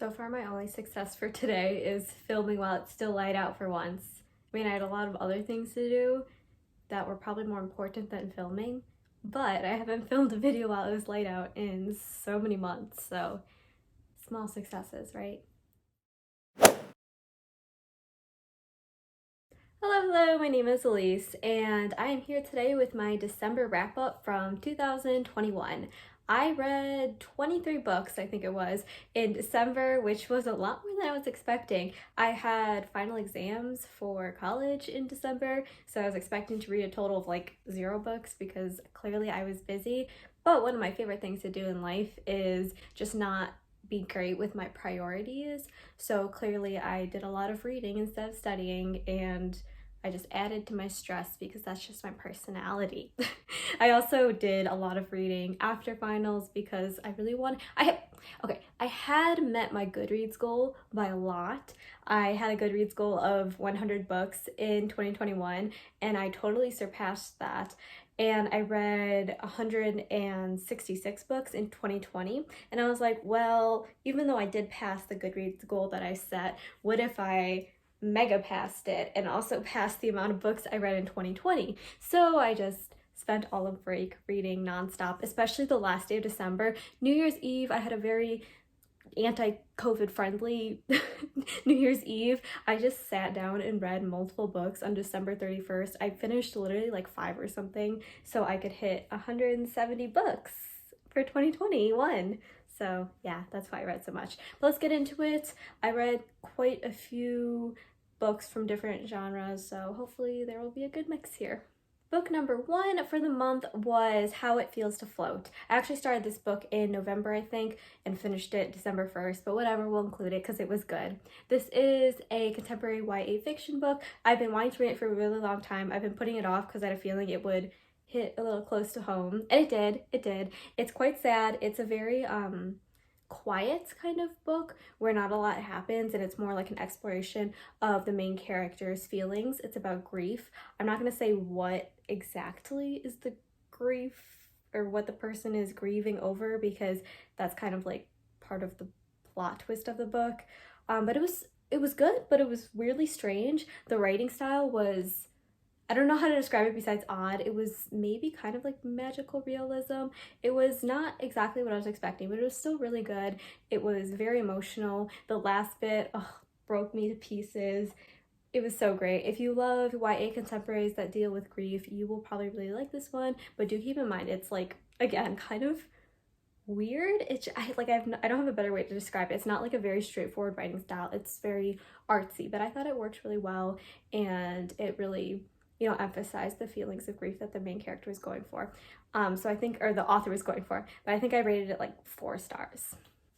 So far, my only success for today is filming while it's still light out for once. I mean, I had a lot of other things to do that were probably more important than filming, but I haven't filmed a video while it was light out in so many months, so small successes, right? Hello, my name is Elise, and I am here today with my December wrap-up from 2021. I read 23 books, I think it was, in December, which was a lot more than I was expecting. I had final exams for college in December, so I was expecting to read a total of like 0 books because clearly I was busy. But one of my favorite things to do in life is just not be great with my priorities. So clearly I did a lot of reading instead of studying, and I just added to my stress because that's just my personality. I also did a lot of reading after finals because I really I had met my Goodreads goal by a lot. I had a Goodreads goal of 100 books in 2021 and I totally surpassed that. And I read 166 books in 2020. And I was like, well, even though I did pass the Goodreads goal that I set, what if I mega passed it and also passed the amount of books I read in 2020? So I just spent all of break reading nonstop, especially the last day of December. New Year's Eve, I had a very anti-COVID friendly New Year's Eve. I just sat down and read multiple books on December 31st. I finished literally like 5 or something so I could hit 170 books for 2021. So yeah, that's why I read so much. But let's get into it. I read quite a few books from different genres, so hopefully there will be a good mix here. Book number 1 for the month was How It Feels to Float. I actually started this book in November, I think, and finished it December 1st, but whatever, we'll include it because it was good. This is a contemporary YA fiction book. I've been wanting to read it for a really long time. I've been putting it off because I had a feeling it would hit a little close to home, and it did. It's quite sad. It's a very quiet kind of book where not a lot happens, and it's more like an exploration of the main character's feelings. It's about grief. I'm not going to say what exactly is the grief or what the person is grieving over because that's kind of like part of the plot twist of the book. But it was good, but it was weirdly strange. The writing style was, I don't know how to describe it besides odd. It was maybe kind of like magical realism. It was not exactly what I was expecting, but it was still really good. It was very emotional. The last bit broke me to pieces. It was so great. If you love YA contemporaries that deal with grief, you will probably really like this one, but do keep in mind it's like, again, kind of weird. I don't have a better way to describe it. It's not like a very straightforward writing style. It's very artsy, but I thought it worked really well, and it really emphasize the feelings of grief that the main character was going for. So I think, or the author was going for, but I think I rated it like 4 stars.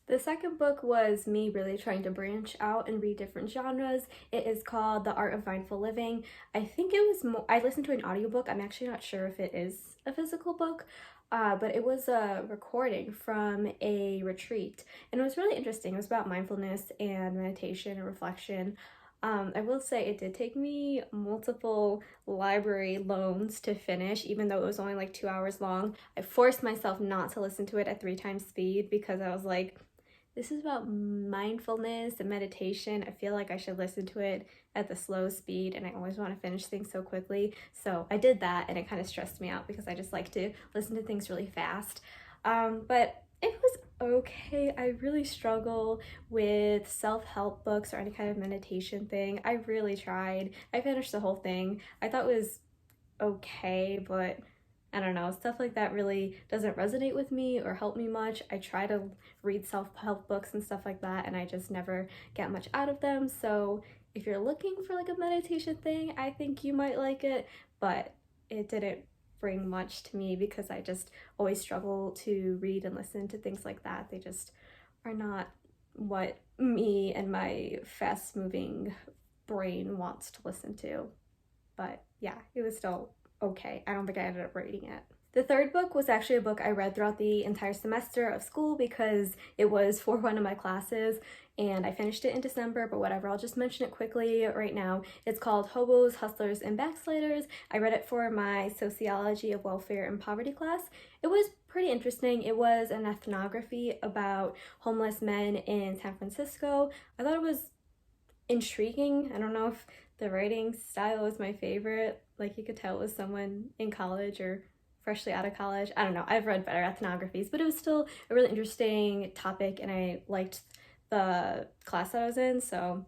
The second book was me really trying to branch out and read different genres. It is called The Art of Mindful Living. I think it was I listened to an audiobook. I'm actually not sure if it is a physical book, but it was a recording from a retreat, and it was really interesting. It was about mindfulness and meditation and reflection. I will say it did take me multiple library loans to finish, even though it was only like 2 hours long. I forced myself not to listen to it at 3 times speed because I was like, this is about mindfulness and meditation. I feel like I should listen to it at the slow speed, and I always want to finish things so quickly. So I did that, and it kind of stressed me out because I just like to listen to things really fast. But it was okay. I really struggle with self-help books or any kind of meditation thing. I really tried. I finished the whole thing. I thought it was okay, but I don't know, stuff like that really doesn't resonate with me or help me much. I try to read self-help books and stuff like that, and I just never get much out of them. So if you're looking for like a meditation thing, I think you might like it, but it didn't bring much to me because I just always struggle to read and listen to things like that. They just are not what me and my fast-moving brain wants to listen to. But yeah, it was still okay. I don't think I ended up rating it. The third book was actually a book I read throughout the entire semester of school because it was for one of my classes, and I finished it in December, but whatever, I'll just mention it quickly right now. It's called Hobos, Hustlers, and Backsliders. I read it for my Sociology of Welfare and Poverty class. It was pretty interesting. It was an ethnography about homeless men in San Francisco. I thought it was intriguing. I don't know if the writing style was my favorite. Like, you could tell it was someone in college or freshly out of college. I don't know. I've read better ethnographies, but it was still a really interesting topic, and I liked the class that I was in. So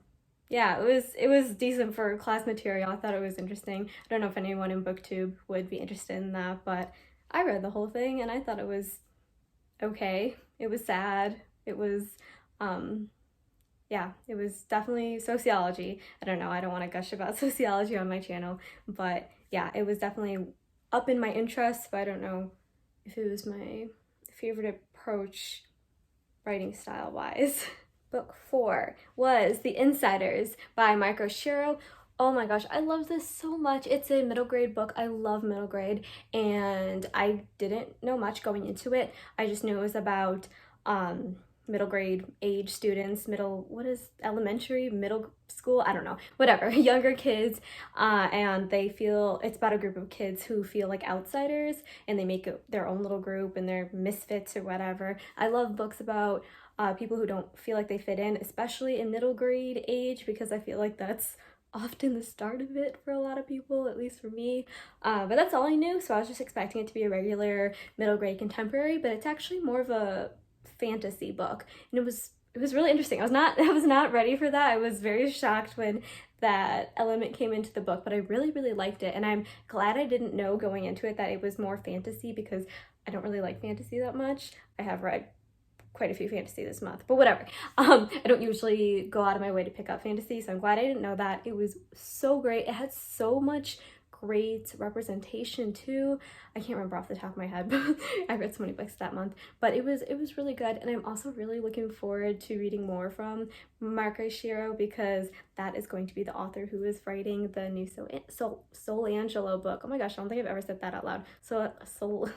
yeah, it was decent for class material. I thought it was interesting. I don't know if anyone in BookTube would be interested in that, but I read the whole thing and I thought it was okay. It was sad. It was yeah, it was definitely sociology. I don't know, I don't want to gush about sociology on my channel, but yeah, it was definitely up in my interests, but I don't know if it was my favorite approach writing style wise. Book 4 was The Insiders by Marco Shiro. Oh my gosh, I love this so much. It's a middle grade book. I love middle grade, and I didn't know much going into it. I just knew it was about middle grade age students, elementary, middle school, I don't know, whatever, younger kids, and they feel, it's about a group of kids who feel like outsiders, and they make their own little group, and they're misfits or whatever. I love books about people who don't feel like they fit in, especially in middle grade age, because I feel like that's often the start of it for a lot of people, at least for me. But that's all I knew, so I was just expecting it to be a regular middle grade contemporary, but it's actually more of a fantasy book, and it was really interesting. I was not ready for that. I was very shocked when that element came into the book, but I really liked it, and I'm glad I didn't know going into it that it was more fantasy, because I don't really like fantasy that much. I have read quite a few fantasy this month, but whatever. I don't usually go out of my way to pick up fantasy, so I'm glad I didn't know that. It was so great. It had so much great representation too. I can't remember off the top of my head, but I read so many books that month, but it was really good, and I'm also really looking forward to reading more from Marco Shiro, because that is going to be the author who is writing the new Solangelo book. Oh my gosh, I don't think I've ever said that out loud. Solangelo.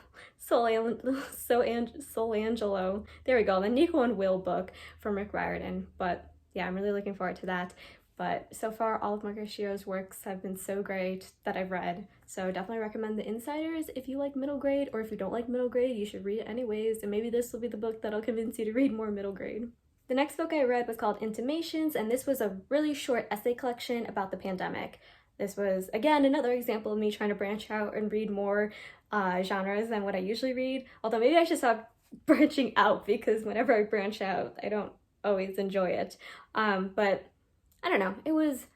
There we go, the Nico and Will book from Rick Riordan. But yeah, I'm really looking forward to that. But so far, all of Marco Shiro's works have been so great that I've read. So definitely recommend The Insiders. If you like middle grade, or if you don't like middle grade, you should read it anyways. And maybe this will be the book that'll convince you to read more middle grade. The next book I read was called Intimations, and this was a really short essay collection about the pandemic. This was, again, another example of me trying to branch out and read more genres than what I usually read. Although maybe I should stop branching out, because whenever I branch out, I don't always enjoy it. But I don't know, it was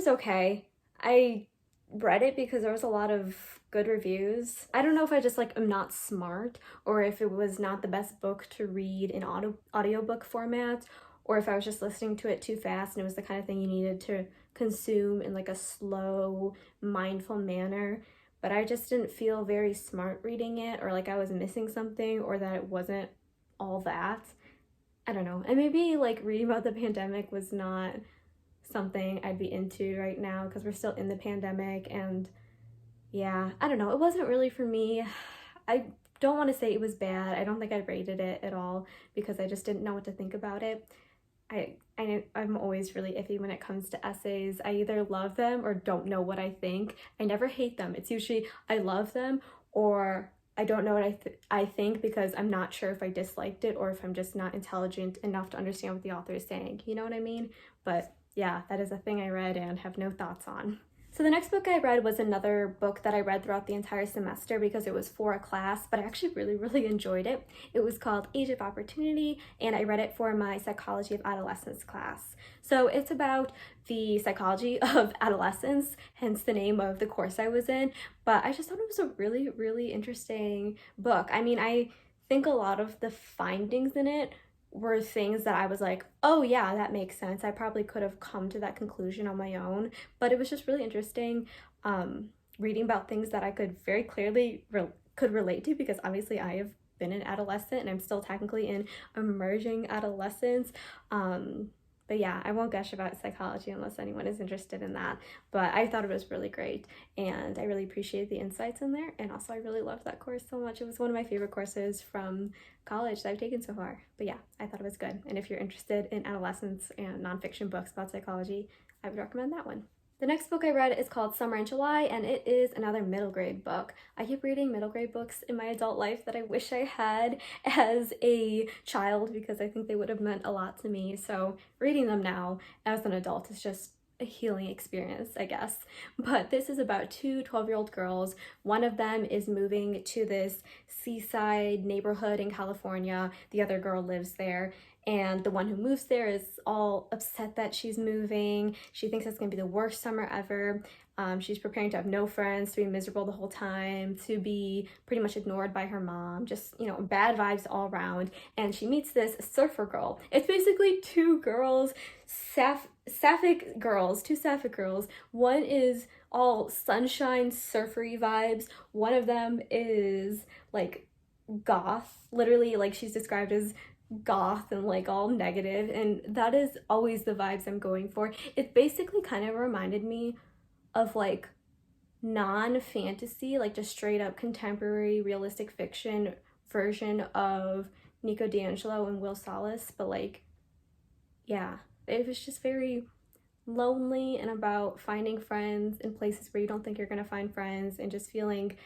okay. I read it because there was a lot of good reviews. I don't know if I just am not smart, or if it was not the best book to read in audiobook format, or if I was just listening to it too fast and it was the kind of thing you needed to consume in a slow, mindful manner. But I just didn't feel very smart reading it, or like I was missing something, or that it wasn't all that. I don't know. And maybe reading about the pandemic was not something I'd be into right now, because we're still in the pandemic, and yeah, I don't know. It wasn't really for me. I don't want to say it was bad. I don't think I rated it at all, because I just didn't know what to think about it. I'm always really iffy when it comes to essays. I either love them or don't know what I think. I never hate them. It's usually I love them, or I don't know what I think, because I'm not sure if I disliked it, or if I'm just not intelligent enough to understand what the author is saying. You know what I mean? But yeah, that is a thing I read and have no thoughts on. So the next book I read was another book that I read throughout the entire semester because it was for a class, but I actually really enjoyed it. It was called Age of Opportunity, and I read it for my Psychology of Adolescence class. So it's about the psychology of adolescence, hence the name of the course I was in, but I just thought it was a really interesting book. I mean, I think a lot of the findings in it were things that I was like, oh yeah, that makes sense. I probably could have come to that conclusion on my own, but it was just really interesting reading about things that I could very clearly could relate to, because obviously I have been an adolescent and I'm still technically in emerging adolescence. But yeah, I won't gush about psychology unless anyone is interested in that. But I thought it was really great, and I really appreciated the insights in there. And also I really loved that course so much. It was one of my favorite courses from college that I've taken so far. But yeah, I thought it was good. And if you're interested in adolescence and nonfiction books about psychology, I would recommend that one. The next book I read is called Summer in July, and it is another middle grade book. I keep reading middle grade books in my adult life that I wish I had as a child because I think they would have meant a lot to me. So reading them now as an adult is just a healing experience, I guess. But this is about two 12-year-old girls. One of them is moving to this seaside neighborhood in California. The other girl lives there. And the one who moves there is all upset that she's moving. She thinks it's gonna be the worst summer ever. She's preparing to have no friends, to be miserable the whole time, to be pretty much ignored by her mom, just, you know, bad vibes all around. And she meets this surfer girl. It's basically two girls, sapphic girls, two sapphic girls. One is all sunshine, surfery vibes. One of them is like goth, literally, like she's described as goth and like all negative, and that is always the vibes I'm going for. It basically kind of reminded me of like non-fantasy, like just straight up contemporary realistic fiction version of Nico D'Angelo and Will Salas, but like, yeah, it was just very lonely and about finding friends in places where you don't think you're gonna find friends and just feeling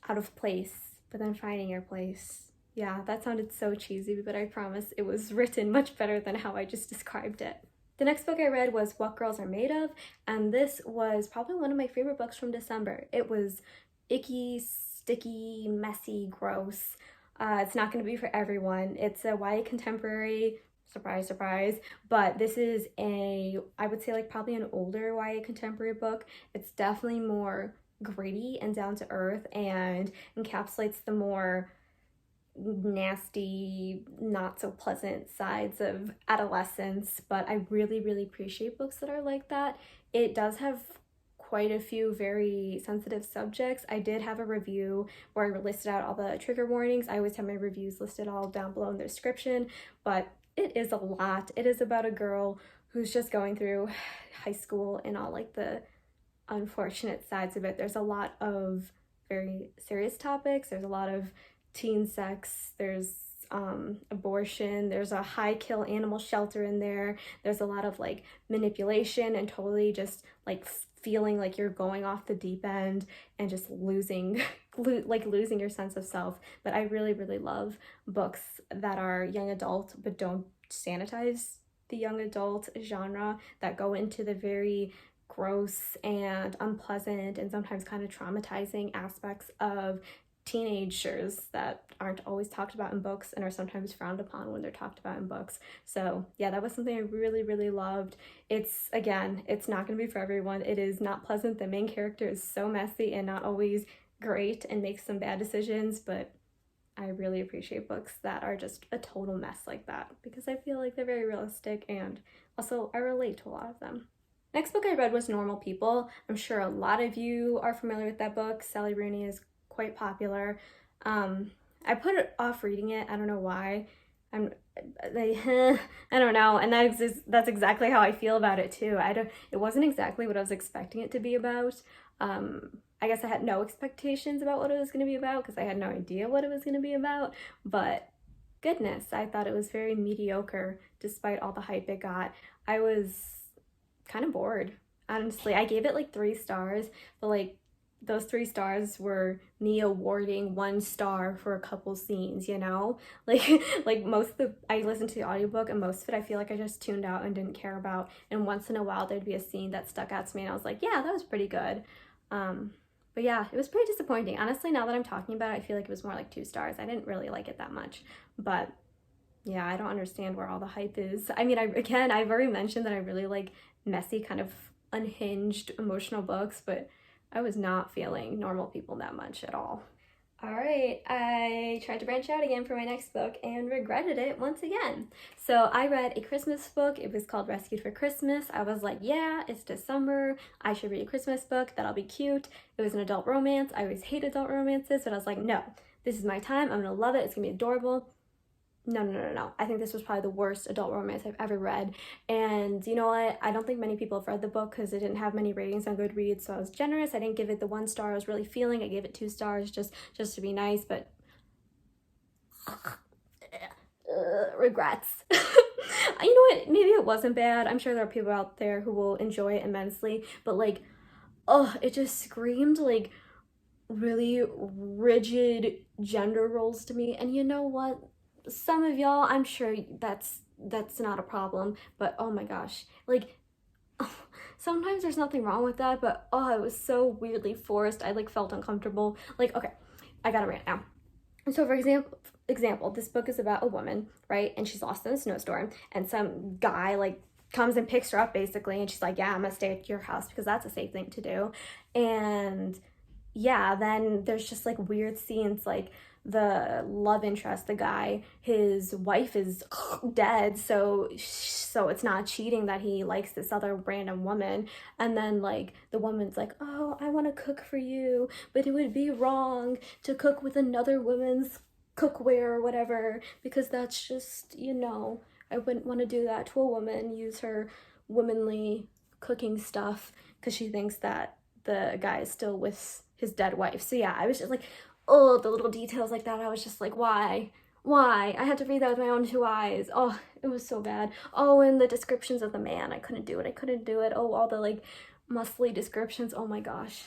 out of place, but then finding your place. Yeah, that sounded so cheesy, but I promise it was written much better than how I just described it. The next book I read was What Girls Are Made Of, and this was probably one of my favorite books from December. It was icky, sticky, messy, gross. It's not going to be for everyone. It's a YA contemporary, surprise, surprise, but this is I would say like probably an older YA contemporary book. It's definitely more gritty and down to earth and encapsulates the more nasty, not so pleasant sides of adolescence, but I really, really appreciate books that are like that. It does have quite a few very sensitive subjects. I did have a review where I listed out all the trigger warnings. I always have my reviews listed all down below in the description, but it is a lot. It is about a girl who's just going through high school and all like the unfortunate sides of it. There's a lot of very serious topics. There's a lot of teen sex, there's abortion, there's a high kill animal shelter in there, there's a lot of like manipulation and totally just like feeling like you're going off the deep end and just losing your sense of self. But I really, really love books that are young adult but don't sanitize the young adult genre, that go into the very gross and unpleasant and sometimes kind of traumatizing aspects of teenagers that aren't always talked about in books and are sometimes frowned upon when they're talked about in books. So yeah, that was something I really, really loved. It's not going to be for everyone. It is not pleasant. The main character is so messy and not always great and makes some bad decisions, but I really appreciate books that are just a total mess like that because I feel like they're very realistic and also I relate to a lot of them. Next book I read was Normal People. I'm sure a lot of you are familiar with that book. Sally Rooney is quite popular. I put it off reading it. I don't know why. I don't know, and that's exactly how I feel about it too. It wasn't exactly what I was expecting it to be about. I guess I had no expectations about what it was going to be about because I had no idea what it was going to be about, but goodness, I thought it was very mediocre despite all the hype it got. I was kind of bored, honestly. I gave it like 3 stars, but like those 3 stars were me awarding 1 star for a couple scenes, you know? Like most of I listened to the audiobook and most of it I feel like I just tuned out and didn't care about, and once in a while there'd be a scene that stuck out to me and I was like, yeah, that was pretty good. But yeah, it was pretty disappointing. Honestly, now that I'm talking about it, I feel like it was more like 2 stars. I didn't really like it that much, but yeah, I don't understand where all the hype is. I mean, I've already mentioned that I really like messy, kind of unhinged emotional books, but I was not feeling Normal People that much at all. All right, I tried to branch out again for my next book and regretted it once again. So I read a Christmas book. It was called Rescued for Christmas. I was like, yeah, it's December. I should read a Christmas book. That'll be cute. It was an adult romance. I always hate adult romances, but I was like, no, this is my time. I'm gonna love it. It's gonna be adorable. No. I think this was probably the worst adult romance I've ever read. And you know what? I don't think many people have read the book because it didn't have many ratings on Goodreads, so I was generous. I didn't give it the 1 star I was really feeling. I gave it 2 stars just to be nice, but regrets. You know what? Maybe it wasn't bad. I'm sure there are people out there who will enjoy it immensely, but like, oh, it just screamed like really rigid gender roles to me. And you know what? Some of y'all, I'm sure that's not a problem, but oh my gosh, like sometimes there's nothing wrong with that, but oh, it was so weirdly forced. I like felt uncomfortable. Like, okay, I gotta rant now. So for example, this book is about a woman, right? And she's lost in a snowstorm, and some guy like comes and picks her up basically, and she's like, yeah, I'm gonna stay at your house because that's a safe thing to do. And yeah, then there's just like weird scenes, like the love interest, the guy, his wife is dead, so it's not cheating that he likes this other random woman. And then like the woman's like, oh, I want to cook for you, but it would be wrong to cook with another woman's cookware or whatever, because that's just, you know, I wouldn't want to do that to a woman, use her womanly cooking stuff because she thinks that the guy is still with his dead wife. So yeah, I was just like, oh, the little details like that, I was just like, why? I had to read that with my own two eyes. Oh, it was so bad. Oh, and the descriptions of the man, I couldn't do it. Oh, all the like muscly descriptions, oh my gosh.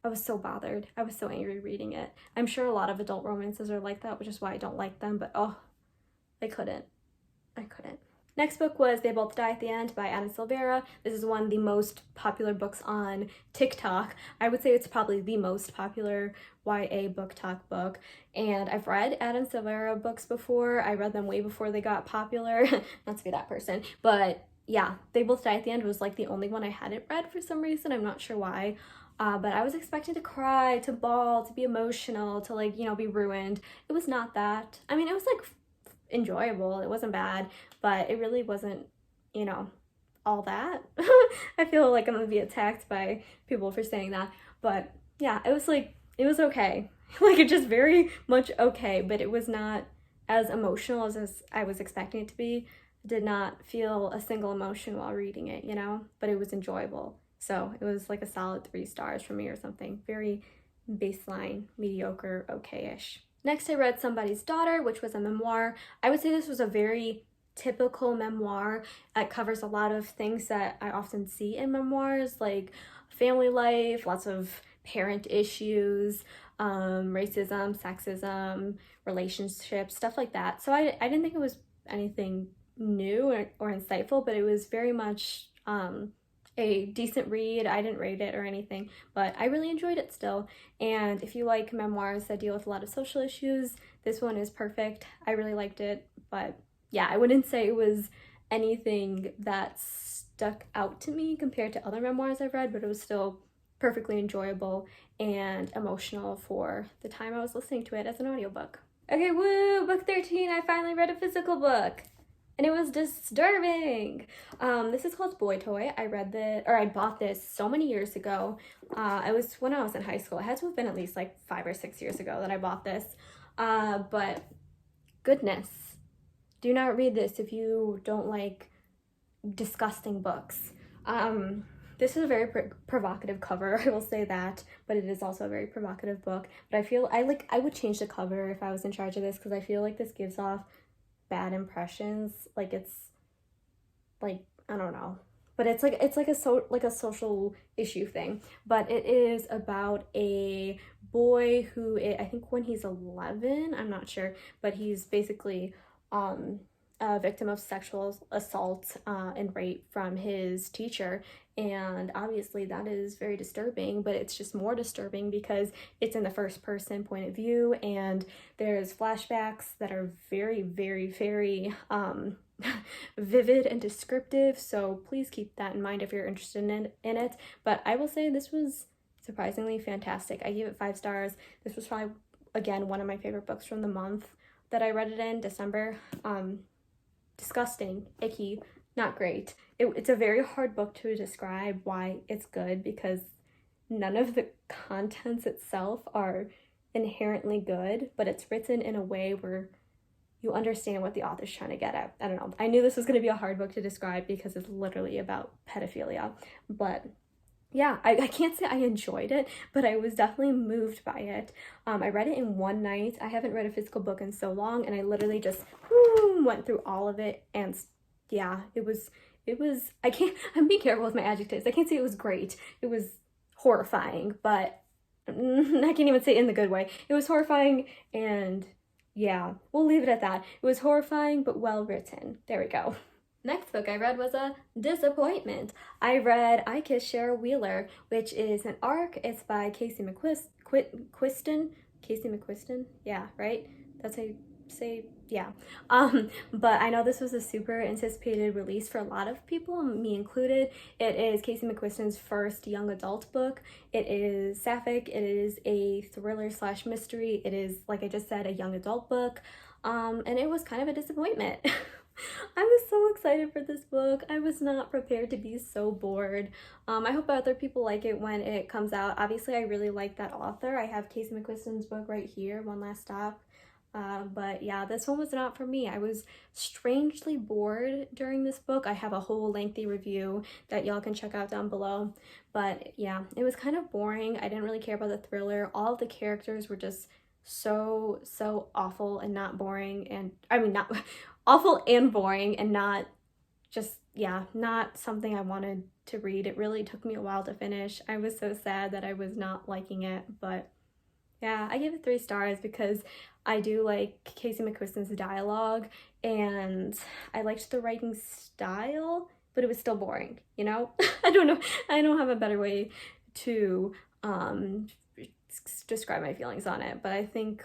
I was so bothered. I was so angry reading it. I'm sure a lot of adult romances are like that, which is why I don't like them, but oh, I couldn't. Next book was They Both Die at the End by Adam Silvera. This is one of the most popular books on TikTok. I would say it's probably the most popular YA book talk book. And I've read Adam Silvera books before. I read them way before they got popular. Not to be that person, but yeah, They Both Die at the End was like the only one I hadn't read for some reason. I'm not sure why. But I was expecting to cry, to bawl, to be emotional, to like, you know, be ruined. It was not that. I mean, it was like enjoyable. It wasn't bad, but it really wasn't, you know, all that. I feel like I'm gonna be attacked by people for saying that, but yeah, it was like, it was okay. Like, it just very much okay, but it was not as emotional as I was expecting it to be. I did not feel a single emotion while reading it, you know, but it was enjoyable. So it was like a solid 3 stars for me or something. Very baseline, mediocre, okay-ish. Next, I read Somebody's Daughter, which was a memoir. I would say this was a very typical memoir. It covers a lot of things that I often see in memoirs, like family life, lots of parent issues, racism, sexism, relationships, stuff like that. So I didn't think it was anything new or insightful, but it was very much a decent read. I didn't rate it or anything, but I really enjoyed it still. And if you like memoirs that deal with a lot of social issues, this one is perfect. I really liked it, but yeah, I wouldn't say it was anything that stuck out to me compared to other memoirs I've read, but it was still perfectly enjoyable and emotional for the time I was listening to it as an audiobook. Okay, woo! Book 13, I finally read a physical book. And it was disturbing. This is called Boy Toy. I bought this so many years ago. It was when I was in high school. It had to have been at least like 5 or 6 years ago that I bought this. But goodness, do not read this if you don't like disgusting books. This is a very provocative cover, I will say that, but it is also a very provocative book. But I feel I would change the cover if I was in charge of this, because I feel like this gives off bad impressions. Like, it's like, I don't know, but it's like a social issue thing. But it is about a boy who, I think when he's 11, I'm not sure, but he's basically a victim of sexual assault and rape from his teacher. And obviously that is very disturbing, but it's just more disturbing because it's in the first person point of view, and there's flashbacks that are very, very, very vivid and descriptive. So please keep that in mind if you're interested in it. But I will say this was surprisingly fantastic. I gave it 5 stars. This was probably, again, one of my favorite books from the month that I read it in, December. Disgusting, icky, not great. It's a very hard book to describe why it's good, because none of the contents itself are inherently good, but it's written in a way where you understand what the author's trying to get at. I don't know. I knew this was going to be a hard book to describe because it's literally about pedophilia, but yeah, I can't say I enjoyed it, but I was definitely moved by it. I read it in one night. I haven't read a physical book in so long, and I literally just went through all of it, and yeah, I'm being careful with my adjectives. I can't say it was great. It was horrifying, but I can't even say it in the good way. It was horrifying, and yeah, we'll leave it at that. It was horrifying, but well written. There we go. Next book I read was a disappointment. I read I Kissed Cheryl Wheeler, which is an arc. It's by Casey McQuiston. Casey McQuiston? Yeah, right? That's how you say, yeah. But I know this was a super anticipated release for a lot of people, me included. It is Casey McQuiston's first young adult book. It is sapphic. It is a thriller / mystery. It is, like I just said, a young adult book. And it was kind of a disappointment. I was so excited for this book. I was not prepared to be so bored. I hope other people like it when it comes out. Obviously, I really like that author. I have Casey McQuiston's book right here, One Last Stop. But yeah, this one was not for me. I was strangely bored during this book. I have a whole lengthy review that y'all can check out down below. But yeah, it was kind of boring. I didn't really care about the thriller. All of the characters were just so awful and not boring, and I mean not awful and boring, and not just, yeah, not something I wanted to read. It really took me a while to finish. I was so sad that I was not liking it, but yeah, I gave it 3 stars because I do like Casey McQuiston's dialogue, and I liked the writing style, but it was still boring, you know? I don't know. I don't have a better way to describe my feelings on it, but I think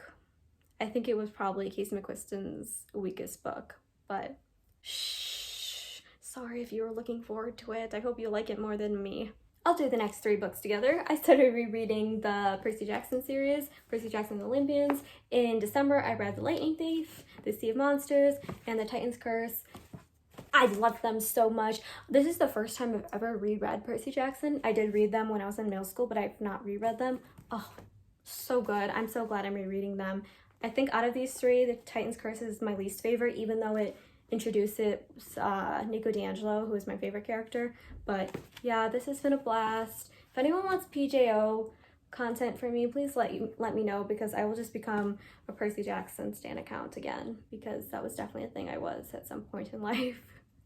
it was probably Casey McQuiston's weakest book. But shh, sorry if you were looking forward to it. I hope you like it more than me. I'll do the next 3 books together. I started rereading the Percy Jackson series, Percy Jackson and the Olympians. In December, I read The Lightning Thief, The Sea of Monsters, and The Titan's Curse. I loved them so much. This is the first time I've ever reread Percy Jackson. I did read them when I was in middle school, but I've not reread them. Oh, so good. I'm so glad I'm rereading them. I think out of these 3, The Titan's Curse is my least favorite, even though it introduces Nico D'Angelo, who is my favorite character. But yeah, this has been a blast. If anyone wants PJO content from me, please let me know, because I will just become a Percy Jackson stan account again, because that was definitely a thing I was at some point in life.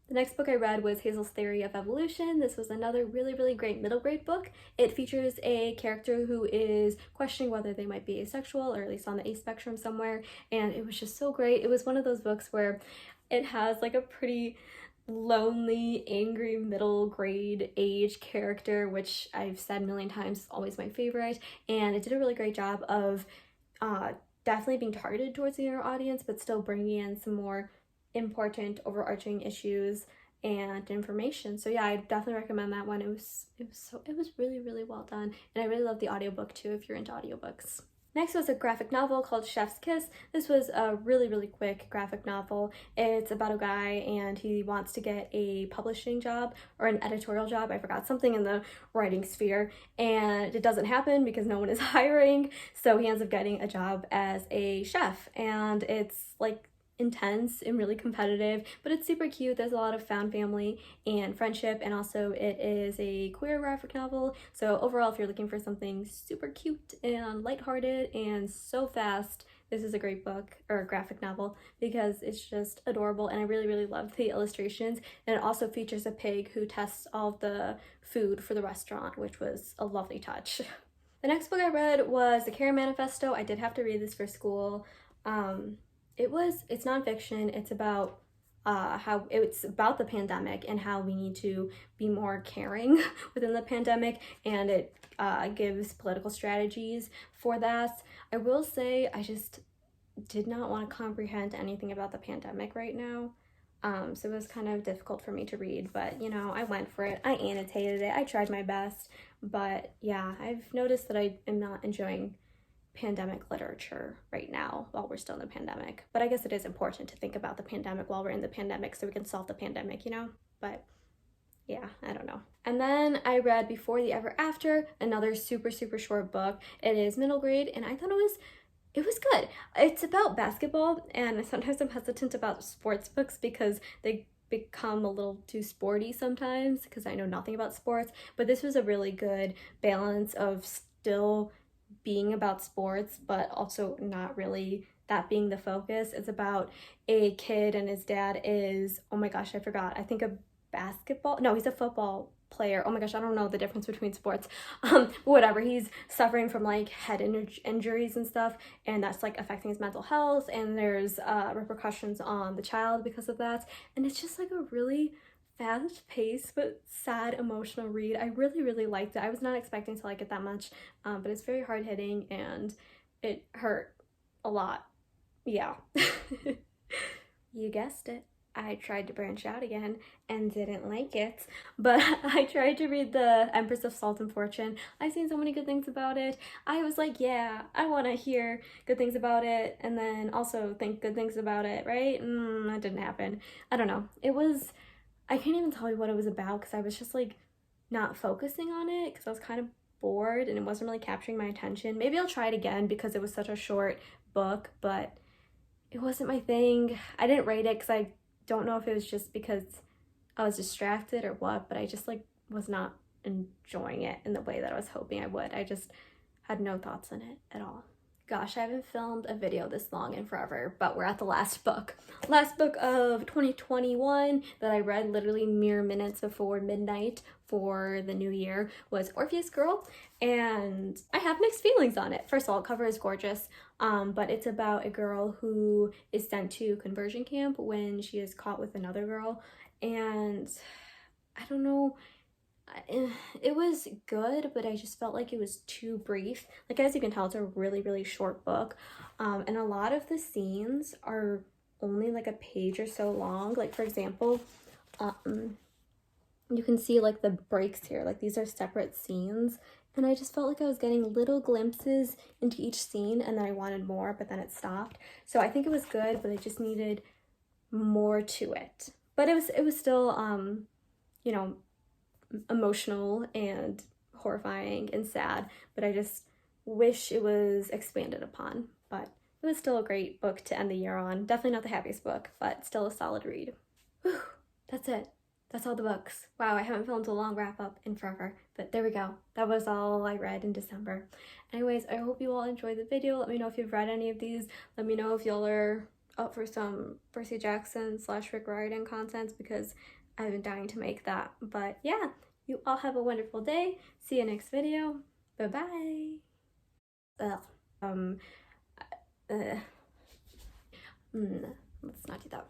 The next book I read was Hazel's Theory of Evolution. This was another really great middle grade book. It features a character who is questioning whether they might be asexual, or at least on the A spectrum somewhere, and it was just so great. It was one of those books where it has like a pretty lonely, angry middle grade age character, which I've said a million times is always my favorite, and it did a really great job of definitely being targeted towards the younger audience, but still bringing in some more important overarching issues and information. So yeah, I definitely recommend that one. It was really well done, and I really love the audiobook too if you're into audiobooks. Next was a graphic novel called Chef's Kiss. This was a really quick graphic novel. It's about a guy, and he wants to get a publishing job or an editorial job. I forgot, something in the writing sphere, and it doesn't happen because no one is hiring. So he ends up getting a job as a chef, and it's like intense and really competitive, but it's super cute. There's a lot of found family and friendship, and also it is a queer graphic novel. So overall, if you're looking for something super cute and lighthearted and so fast, this is a great book or graphic novel, because it's just adorable, and I really love the illustrations. And it also features a pig who tests all of the food for the restaurant, which was a lovely touch. The next book I read was the Manifesto. I did have to read this for school. It's nonfiction. It's about it's about the pandemic and how we need to be more caring within the pandemic, and it gives political strategies for that. I will say I just did not want to comprehend anything about the pandemic right now. So it was kind of difficult for me to read, but you know, I went for it. I annotated it. I tried my best, but yeah, I've noticed that I am not enjoying pandemic literature right now while we're still in the pandemic. But I guess it is important to think about the pandemic while we're in the pandemic so we can solve the pandemic, you know? But yeah, I don't know. And then I read Before the Ever After, another super short book. It is middle grade, and I thought it was good. It's about basketball, and sometimes I'm hesitant about sports books because they become a little too sporty sometimes, because I know nothing about sports. But this was a really good balance of still being about sports, but also not really that being the focus. It's about a kid and his dad is, oh my gosh, I forgot, I think a basketball, no, he's a football player. Oh my gosh, I don't know the difference between sports. Whatever, he's suffering from like head injuries and stuff, and that's like affecting his mental health, and there's repercussions on the child because of that. And it's just like a really fast-paced but sad emotional read. I really liked it. I was not expecting to like it that much, but it's very hard-hitting and it hurt a lot. Yeah. You guessed it, I tried to branch out again and didn't like it, but I tried to read the Empress of Salt and Fortune. I've seen so many good things about it. I was like, yeah, I want to hear good things about it and then also think good things about it, right? That didn't happen. I don't know. I can't even tell you what it was about because I was just like not focusing on it because I was kind of bored and it wasn't really capturing my attention. Maybe I'll try it again because it was such a short book, but it wasn't my thing. I didn't rate it because I don't know if it was just because I was distracted or what, but I just like was not enjoying it in the way that I was hoping I would. I just had no thoughts on it at all. Gosh, I haven't filmed a video this long in forever, but we're at the last book. Last book of 2021 that I read literally mere minutes before midnight for the new year was Orpheus Girl, and I have mixed feelings on it. First of all, the cover is gorgeous, but it's about a girl who is sent to conversion camp when she is caught with another girl, and I don't know, it was good, but I just felt like it was too brief. Like, as you can tell, it's a really short book, and a lot of the scenes are only like a page or so long. Like, for example, you can see like the breaks here, like these are separate scenes, and I just felt like I was getting little glimpses into each scene and then I wanted more, but then it stopped. So I think it was good, but I just needed more to it. But it was still you know, emotional and horrifying and sad, but I just wish it was expanded upon. But it was still a great book to end the year on. Definitely not the happiest book, but still a solid read. Whew, that's it. That's all the books. Wow, I haven't filmed a long wrap up in forever, but there we go. That was all I read in December. Anyways, I hope you all enjoyed the video. Let me know if you've read any of these. Let me know if y'all are up for some Percy Jackson / Rick Riordan content because I've been dying to make that. But yeah, you all have a wonderful day. See you next video. Bye-bye. Let's not do that.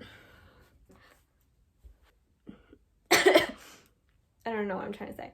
I don't know what I'm trying to say.